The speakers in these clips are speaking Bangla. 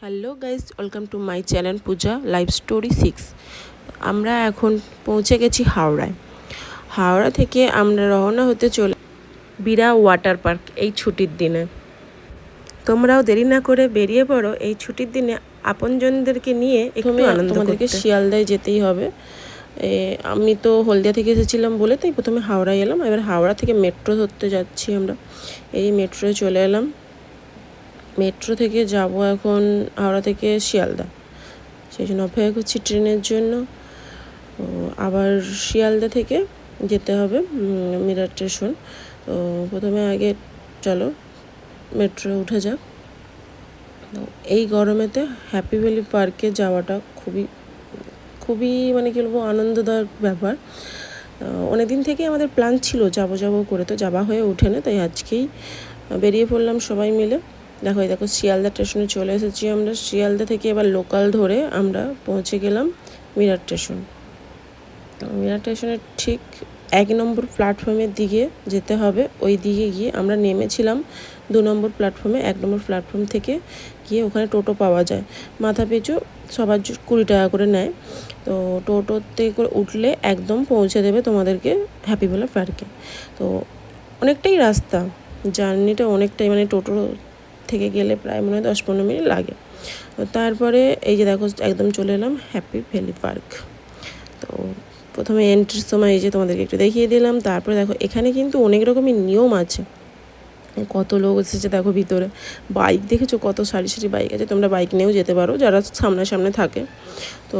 Hello guys, welcome to my channel Puja live story 6। আমরা এখন পৌঁছে গেছি হাওড়ায়। হাওড়া থেকে আমরা রওনা হতে চলে বীরা ওয়াটার পার্ক এই ছুটির দিনে। তোমরাও দেরি না করে বেরিয়ে পড়ো এই ছুটির দিনে আপনজনদেরকে নিয়ে একটু আনন্দ করতে। তোমাদেরকে শিয়ালদায় যেতেই হবে। আমি তো হলদিয়া থেকে এসেছিলাম বলে তাই প্রথমে হাওড়ায় এলাম, এবার হাওড়া থেকে মেট্রো ধরতে যাচ্ছি আমরা। এই মেট্রোয় চলে এলাম। মেট্রো থেকে যাব এখন হাওড়া থেকে শিয়ালদা, সেই জন্য অপেক্ষা করছি ট্রেনের জন্য। আবার শিয়ালদা থেকে যেতে হবে মিরাট স্টেশন। তো প্রথমে আগে চলো মেট্রো উঠে যাক। তো এই গরমেতে হ্যাপি ভ্যালি পার্কে যাওয়াটা খুবই মানে কী বলবো আনন্দদায়ক ব্যাপার। অনেক দিন থেকে আমাদের প্ল্যান ছিল যাবো করে, তো যাওয়া হয়ে ওঠে না, তাই আজকেই বেরিয়ে পড়লাম সবাই মিলে। দেখো শিয়ালদা স্টেশনে চলে এসেছি আমরা। শিয়ালদা থেকে এবার লোকাল ধরে আমরা পৌঁছে গেলাম মিরাট স্টেশন। মিরাট স্টেশনের ঠিক 1 নম্বর প্ল্যাটফর্মের দিকে যেতে হবে। ওই দিকে গিয়ে আমরা নেমেছিলাম 2 নম্বর প্ল্যাটফর্মে। 1 নম্বর প্ল্যাটফর্ম থেকে গিয়ে ওখানে টোটো পাওয়া যায়, মাথা পিছু সবার 20 টাকা করে নেয়। তো টোটোতে করে উঠলে একদম পৌঁছে দেবে তোমাদেরকে হ্যাপি ভ্যালি পার্কে। তো অনেকটাই রাস্তা, জার্নিটা অনেকটাই, মানে টোটো থেকে গেলে প্রায় মনে হয় 10-15 মিনিট লাগে। তো তারপরে এই যে দেখো একদম চলে এলাম হ্যাপি ভ্যালি পার্ক। তো প্রথমে এন্ট্রির সময় এই যে তোমাদেরকে একটু দেখিয়ে দিলাম। তারপরে দেখো এখানে কিন্তু অনেক রকমের নিয়ম আছে। কত লোক এসেছে দেখো ভিতরে। বাইক দেখেছো, কত সারি বাইক আছে। তোমরা বাইক নিয়েও যেতে পারো যারা সামনে থাকে। তো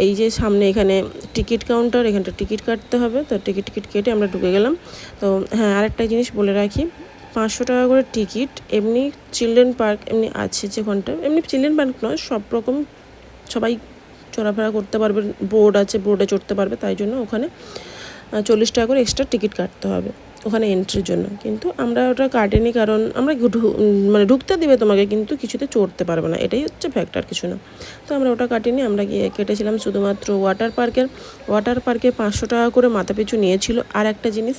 এই যে সামনে এখানে টিকিট কাউন্টার, এখানটা টিকিট কাটতে হবে। তো টিকিট কেটে আমরা ঢুকে গেলাম। তো হ্যাঁ, আরেকটা জিনিস বলে রাখি, 500 টাকা করে টিকিট। এমনি চিলড্রেন পার্ক এমনি আছে যেখানটা, এমনি চিলড্রেন পার্ক নয়, সব রকম সবাই চলাফেরা করতে পারবে। বোর্ড আছে, বোর্ডে চড়তে পারবে, তাই জন্য ওখানে 40 টাকা করে এক্সট্রা টিকিট কাটতে হবে ওখানে এন্ট্রির জন্য। কিন্তু আমরা ওটা কাটিনি, কারণ আমরা মানে ঢুকতে দিবে তোমাকে, কিন্তু কিছুতে চড়তে পারবে না, এটাই হচ্ছে ফ্যাক্ট, আর কিছু না। তো আমরা ওটা কাটিনি, আমরা গিয়ে কেটেছিলাম শুধুমাত্র ওয়াটার পার্কে 500 টাকা করে মাথা পিছু নিয়েছিল। আর একটা জিনিস,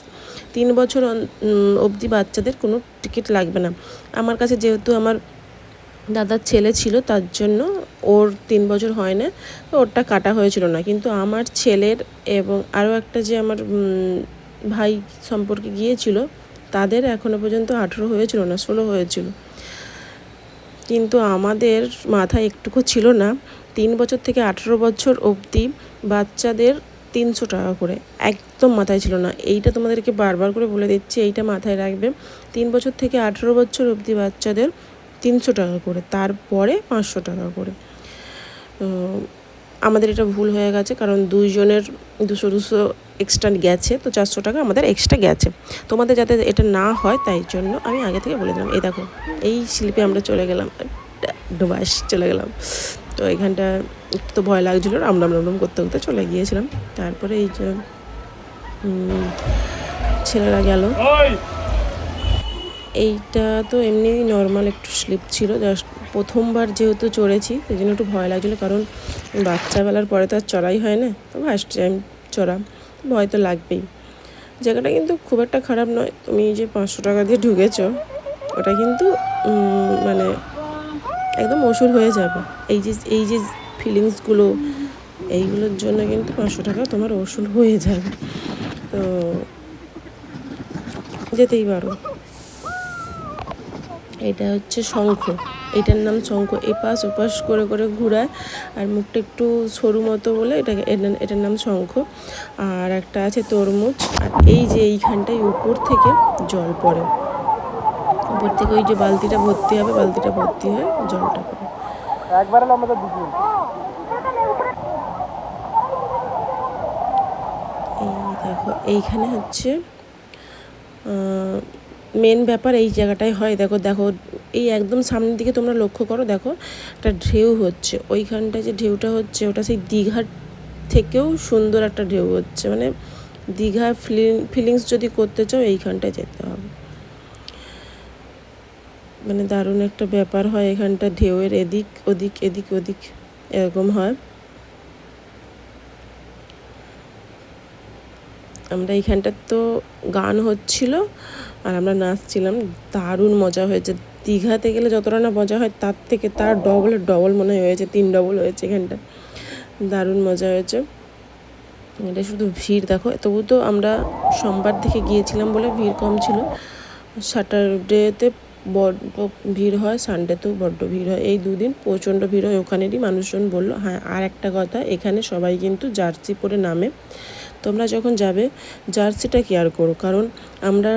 3 বছর অবধি বাচ্চাদের কোনো টিকিট লাগবে না। আমার কাছে যেহেতু আমার দাদার ছেলে ছিল, তার জন্য ওর 3 বছর হয় না, তো ওরটা কাটা হয়েছিল না। কিন্তু আমার ছেলের এবং আরও একটা যে আমার ভাই সম্পর্কে গিয়েছিল, তাদের এখনও পর্যন্ত 18 হয়েছিল না, 16 হয়েছিল। কিন্তু আমাদের মাথায় একটুকু ছিল না, 3 বছর থেকে 18 বছর অবধি বাচ্চাদের 300 টাকা করে, একদম মাথায় ছিল না। এইটা তোমাদেরকে বারবার করে বলে দিচ্ছি, এইটা মাথায় রাখবে। 3 বছর থেকে 18 বছর অবধি বাচ্চাদের 300 টাকা করে, তারপরে 500 টাকা করে। আমাদের এটা ভুল হয়ে গেছে, কারণ 2 জনের 200 এক্সট্রা গেছে, তো 400 টাকা আমাদের এক্সট্রা গেছে। তোমাদের যাতে এটা না হয় তাই জন্য আমি আগে থেকে বলে দিলাম। এই দেখো এই শিল্পে আমরা চলে গেলাম, ডুবাস চলে গেলাম। তো এখানটা একটু তো ভয় লাগছিলো, রাম করতে চলে গিয়েছিলাম। তারপরে এই যে ছেলেরা গেল। এইটা তো এমনি নর্মাল একটু স্লিপ ছিল, জাস্ট প্রথমবার যেহেতু চড়েছি সেই জন্য একটু ভয় লাগছিলো, কারণ বাচ্চাবেলার পরে তো আর চড়াই হয় না, তো ফার্স্ট টাইম চড়া, ভয় তো লাগবেই। জায়গাটা কিন্তু খুব একটা খারাপ নয়। তুমি যে 500 টাকা দিয়ে ঢুকেছো, ওটা কিন্তু মানে একদম ওষুধ হয়ে যাবে। এই যে ফিলিংসগুলো, এইগুলোর জন্য কিন্তু 500 টাকা তোমার ওষুধ হয়ে যাবে। তো যেতেই পারো। এটা হচ্ছে শঙ্খ, এটার নাম শঙ্খ। এপাশ ওপাশ করে ঘুরায়, আর মুখটা একটু সরু মতো বলে এটার নাম শঙ্খ। আর একটা আছে তরমুজ। আর এই যে এইখানটায় উপর থেকে জল পড়ে, উপর থেকে ওই যে বালতিটা ভর্তি হবে, বালতিটা ভর্তি হয়ে জলটা পড়ে। এই দেখো এইখানে হচ্ছে মেন ব্যাপার, এই জায়গাটায় হয়। দেখো এই একদম সামনের দিকে তোমরা লক্ষ্য করো, দেখো একটা ঢেউ হচ্ছে। ওইখানটায় যে ঢেউটা হচ্ছে, ওটা সেই দীঘার থেকেও সুন্দর একটা ঢেউ হচ্ছে। মানে দীঘা ফিলিংস যদি করতে চাও এইখানটায় যেতে হবে। মানে দারুণ একটা ব্যাপার হয় এখানটা, ঢেউয়ের এদিক ওদিক এরকম হয়। আমরা এইখানটার তো গান হচ্ছিল আর আমরা নাচছিলাম, দারুণ মজা হয়েছে। দীঘাতে গেলে যতটা না মজা হয় তার থেকে তার ডবল মনে হয়েছে, 3 ডবল হয়েছে এখানটা। দারুণ মজা হয়েছে। এটা শুধু ভিড় দেখো, তবু তো আমরা সোমবার থেকে গিয়েছিলাম বলে ভিড় কম ছিল। স্যাটারডেতে বড্ড ভিড় হয়, সানডেতেও বড্ড ভিড় হয়, এই 2 দিন প্রচণ্ড ভিড় হয়। ওখানেরই মানুষজন বললো। হ্যাঁ, আর একটা কথা, এখানে সবাই কিন্তু জার্সি পরে নামে। তোমরা যখন যাবে জার্সিটা কেয়ার করো, কারণ আমরা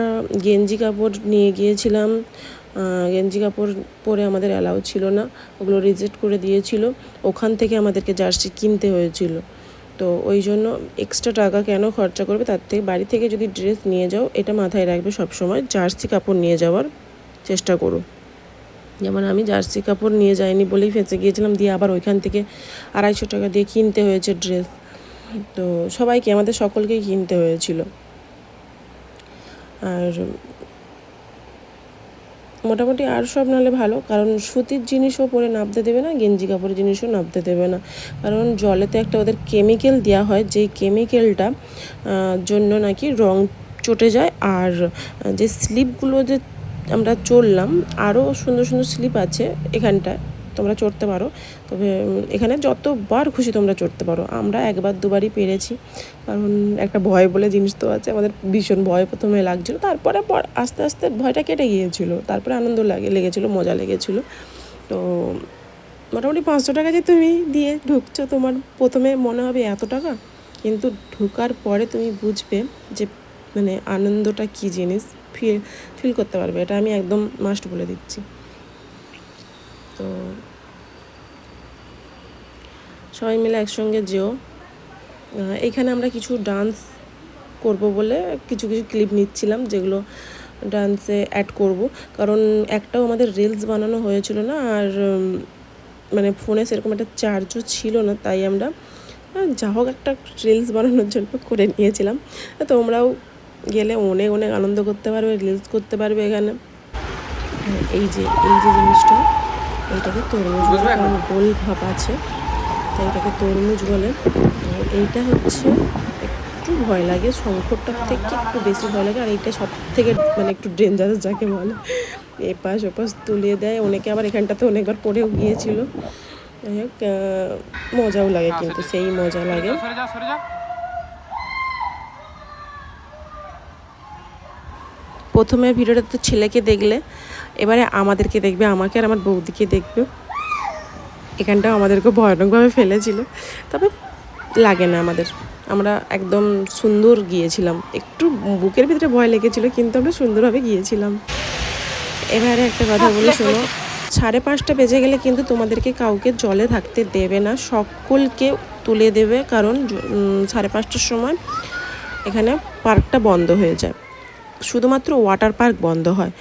গেঞ্জি কাপড় নিয়ে গিয়েছিলাম, গেঞ্জি কাপড় পরে আমাদের অ্যালাউ ছিল না, ওগুলো রিজেক্ট করে দিয়েছিল। ওখান থেকে আমাদেরকে জার্সি কিনতে হয়েছিল। তো ওই জন্য এক্সট্রা টাকা কেন খরচা করবে, তার থেকে বাড়ি থেকে যদি ড্রেস নিয়ে যাও, এটা মাথায় রাখবে সবসময়, জার্সি কাপড় নিয়ে যাওয়ার চেষ্টা করো। যেমন আমি জার্সি কাপড় নিয়ে যাইনি বলেই ফেঁসে গিয়েছিলাম, দিয়ে আবার ওইখান থেকে 250 টাকা দিয়ে কিনতে হয়েছে ড্রেস। তো সবাইকে, আমাদের সকলকেই কিনতে হয়েছিল। আর মোটামুটি আর সব নাহলে ভালো, কারণ সুতির জিনিসও পরে নামতে দেবে না, গেঞ্জি কাপড়ের জিনিসও নামতে দেবে না, কারণ জলেতে একটা ওদের কেমিক্যাল দেওয়া হয়, যেই কেমিক্যালটা জন্য নাকি রং চটে যায়। আর যে স্লিপগুলো যে আমরা চড়লাম, আরও সুন্দর সুন্দর স্লিপ আছে এখানটায়, তোমরা চড়তে পারো। তবে এখানে যতবার খুশি তোমরা চড়তে পারো। আমরা 1বার 2বারই পেরেছি, কারণ একটা ভয় বলে জিনিস তো আছে, আমাদের ভীষণ ভয় প্রথমে লাগছিলো, তারপরে আস্তে আস্তে ভয়টা কেটে গিয়েছিলো, তারপরে আনন্দ লেগেছিলো, মজা লেগেছিলো। তো মোটামুটি 500 টাকা যে তুমি দিয়ে ঢুকছো, তোমার প্রথমে মনে হবে এত টাকা, কিন্তু ঢোকার পরে তুমি বুঝবে যে মানে আনন্দটা কী জিনিস, ফিল করতে পারবে। এটা আমি একদম মাস্ট বলে দিচ্ছি। তো সবাই মিলে একসঙ্গে যেও। এইখানে আমরা কিছু ডান্স করব বলে কিছু ক্লিপ নিচ্ছিলাম, যেগুলো ডান্সে অ্যাড করব, কারণ একটাও আমাদের রিলস বানানো হয়েছিল না, আর মানে ফোনে সেরকম একটা চার্জও ছিল না, তাই আমরা যা হোক একটা রিলস বানানোর জন্য করে নিয়েছিলাম। তোমরাও গেলে অনেক অনেক আনন্দ করতে পারবে, রিলস করতে পারবে এখানে। এই যে জিনিসটা, এইটাকে তরমুজ বলে, কারণ গোল ভাব আছে, তাই এটাকে তরমুজ বলে। আর এইটা হচ্ছে একটু ভয় লাগে, শঙ্করটার থেকে একটু বেশি ভয় লাগে, আর এইটা সব থেকে মানে একটু ডেঞ্জারাস যাকে বলে, এপাশ ওপাশ তুলিয়ে দেয় অনেকে, আবার এখানটাতে অনেকবার পড়েও গিয়েছিল। যাই হোক, মজাও লাগে, কিন্তু সেই মজা লাগে। প্রথমে ভিডিওটা তো ছেলেকে দেখলে, এবারে আমাদেরকে দেখবে, আমাকে আর আমার বৌদিকে দেখবে। এখানটাও আমাদেরকে ভয়ানকভাবে ফেলেছিল, তবে লাগে না আমাদের, আমরা একদম সুন্দর গিয়েছিলাম। একটু বুকের ভিতরে ভয় লেগেছিল, কিন্তু আমরা সুন্দরভাবে গিয়েছিলাম। এবারে একটা কথা বলে শোনো, 5:30 বেজে গেলে কিন্তু তোমাদেরকে কাউকে জলে থাকতে দেবে না, সকলকে তুলে দেবে, কারণ 5:30টার সময় এখানে পার্কটা বন্ধ হয়ে যায়, শুধুমাত্র ওয়াটার পার্ক বন্ধ হয়।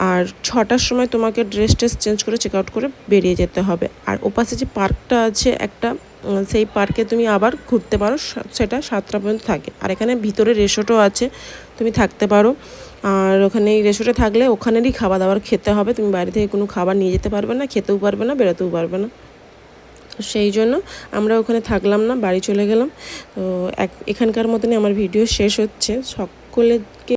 আর 6টার সময় তোমাকে ড্রেস চেঞ্জ করে চেক আউট করে বেরিয়ে যেতে হবে। আর ওপাশে যে পার্কটা আছে একটা, সেই পার্কে তুমি আবার ঘুরতে পারো, সেটা 7টা পর্যন্ত থাকে। আর এখানে ভিতরে রিসোর্টও আছে, তুমি থাকতে পারো। আর ওখানে রিসোর্টে থাকলে ওখানেরই খাবার দাবার খেতে হবে, তুমি বাইরে থেকে কোনো খাবার নিয়ে যেতে পারবে না, খেতেও পারবে না, বেরোতেও পারবে না। তো সেই জন্য আমরা ওখানে থাকলাম না, বাড়ি চলে গেলাম। তো এখানকার মতনই আমার ভিডিও শেষ হচ্ছে। সকলকে